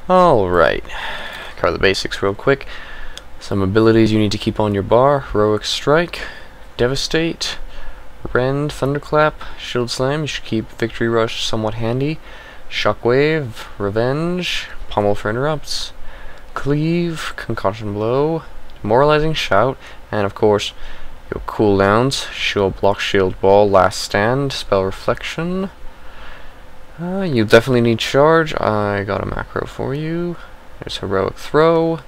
Alright, cover the basics real quick. Some abilities you need to keep on your bar: Heroic Strike, Devastate, Rend, Thunderclap, Shield Slam. You should keep Victory Rush somewhat handy. Shockwave, Revenge, Pummel for interrupts, Cleave, Concussion Blow, Demoralizing Shout, and of course your cooldowns: Shield Block, Shield Wall, Last Stand, Spell Reflection. You definitely need Charge. I got a macro for you. There's Heroic Throw,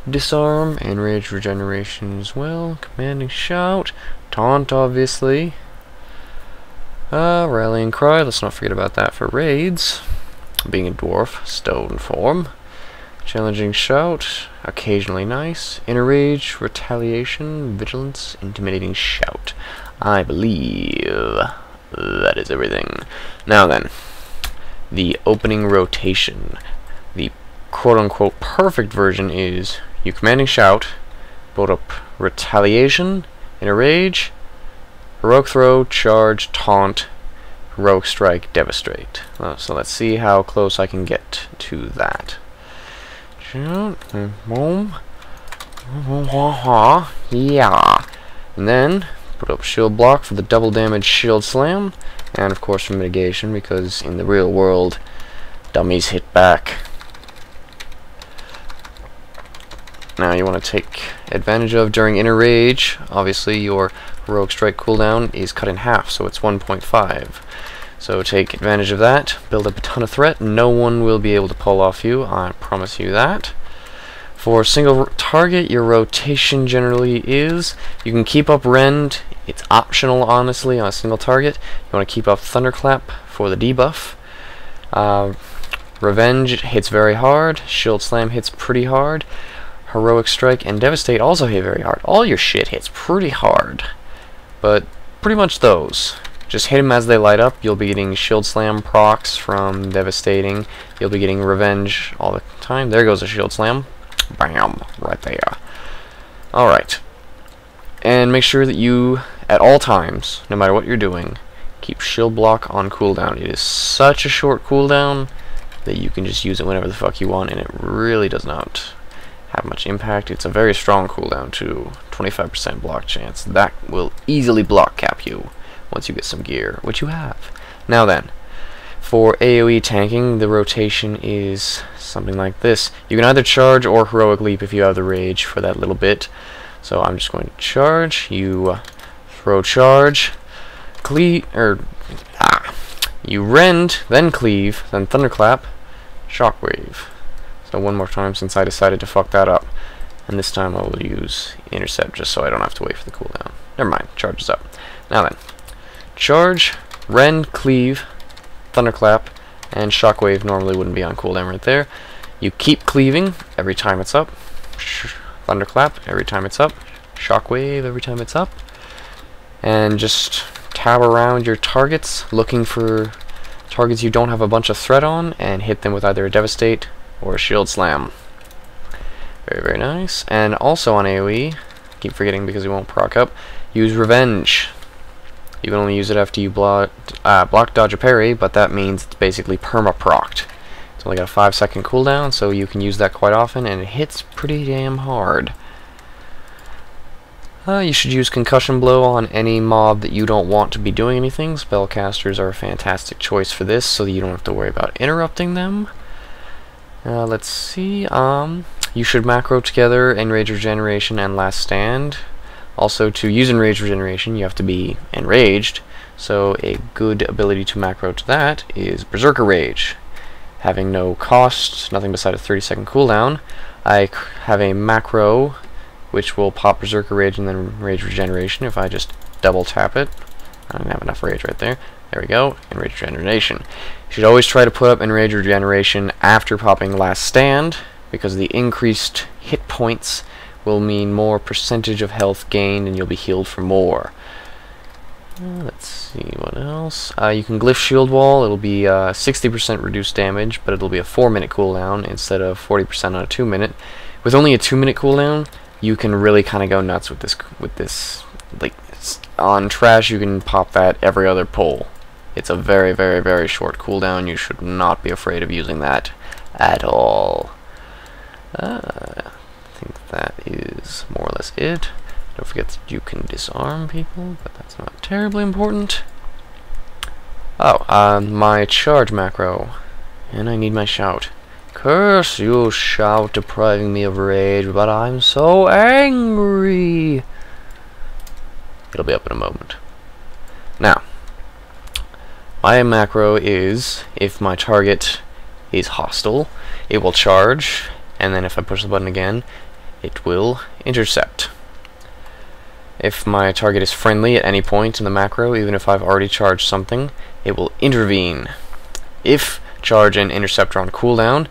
Disarm, Enrage Regeneration as well, Commanding Shout, Taunt obviously, Rallying Cry, let's not forget about that for raids, being a dwarf, Stone Form, Challenging Shout, occasionally nice, Inner Rage, Retaliation, Vigilance, Intimidating Shout. I believe that is everything. Now then, the opening rotation. The quote-unquote perfect version is you Commanding Shout, build up Retaliation, Inner Rage, Heroic Throw, Charge, Taunt, Heroic Strike, Devastate. So let's see how close I can get to that. Boom. Yeah. And then put up Shield Block for the double damage Shield Slam, and of course for mitigation, because in the real world dummies hit back. Now you want to take advantage of during Inner Rage, obviously your Heroic Strike cooldown is cut in half, so it's 1.5. So take advantage of that, build up a ton of threat, no one will be able to pull off you, I promise you that. For a single target, your rotation generally is, you can keep up Rend, it's optional honestly on a single target. You want to keep up Thunderclap for the debuff. Revenge hits very hard, Shield Slam hits pretty hard, Heroic Strike and Devastate also hit very hard. All your shit hits pretty hard, but pretty much those. Just hit them as they light up. You'll be getting Shield Slam procs from Devastating. You'll be getting Revenge all the time. There goes a Shield Slam. Bam! Right there. Alright. And make sure that you, at all times, no matter what you're doing, keep Shield Block on cooldown. It is such a short cooldown that you can just use it whenever the fuck you want, and it really does not have much impact. It's a very strong cooldown too. 25% block chance. That will easily block cap you once you get some gear, which you have. Now then, for AoE tanking, the rotation is something like this. You can either charge or heroic leap if you have the rage for that little bit. So I'm just going to charge. You throw charge, cleave, you rend, then cleave, then thunderclap, shockwave. So one more time, since I decided to fuck that up. And this time I will use intercept just so I don't have to wait for the cooldown. Never mind, charge is up. Now then, charge, rend, cleave, thunderclap, and shockwave normally wouldn't be on cooldown right there. You keep cleaving every time it's up. Thunderclap every time it's up. Shockwave every time it's up. And just tab around your targets, looking for targets you don't have a bunch of threat on, and hit them with either a Devastate or a Shield Slam. Very, very nice. And also on AoE, keep forgetting because it won't proc up, use Revenge. You can only use it after you block, dodge, or parry, but that means it's basically perma-procced. It's only got a 5-second cooldown, so you can use that quite often, and it hits pretty damn hard. You should use Concussion Blow on any mob that you don't want to be doing anything. Spellcasters are a fantastic choice for this, so that you don't have to worry about interrupting them. Let's see, you should macro together Enrage Regeneration and Last Stand. Also, to use Enrage Regeneration, you have to be enraged, so a good ability to macro to that is Berserker Rage. Having no cost, nothing beside a 30-second cooldown, I have a macro which will pop Berserker Rage and then Rage Regeneration if I just double tap it. I don't have enough rage right there. There we go, Enrage Regeneration. You should always try to put up Enrage Regeneration after popping Last Stand, because the increased hit points will mean more percentage of health gained and you'll be healed for more. Let's see what else. You can glyph Shield Wall. It'll be 60% reduced damage, but it'll be a 4-minute cooldown instead of 40% on a 2-minute. With only a 2-minute cooldown, you can really kind of go nuts with this. Like on trash, you can pop that every other pull. It's a very, very, very short cooldown. You should not be afraid of using that at all. I think that is more or less it. Don't forget that you can disarm people, but that's not terribly important. Oh, my charge macro. And I need my shout. Curse you, shout, depriving me of rage, but I'm so angry. It'll be up in a moment. Now, my macro is, if my target is hostile, it will charge, and then if I push the button again, it will intercept. If my target is friendly at any point in the macro, even if I've already charged something, it will intervene. If charge and intercept are on cooldown,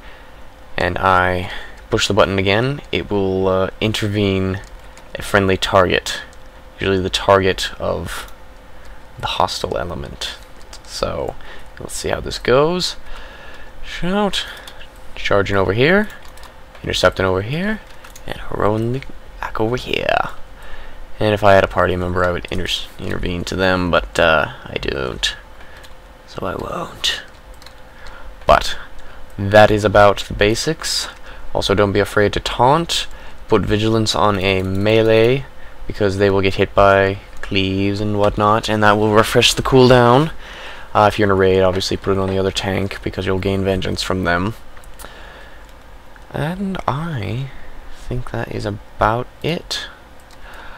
and I push the button again, it will intervene a friendly target, usually the target of the hostile element. So, let's see how this goes. Shout, charging over here, intercepting over here, and heroing back over here. And if I had a party member, I would intervene to them, but I don't, so I won't. But that is about the basics. Also, don't be afraid to taunt. Put vigilance on a melee, because they will get hit by cleaves and whatnot, and that will refresh the cooldown. If you're in a raid, obviously put it on the other tank, because you'll gain vengeance from them. And I think that is about it.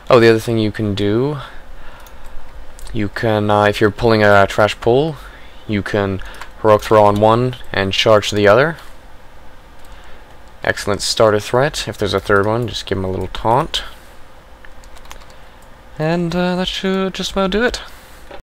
Oh, the other thing you can do, you can, if you're pulling a trash pull, you can heroic throw on one and charge to the other. Excellent starter threat. If there's a third one, just give him a little taunt. And that should just about do it.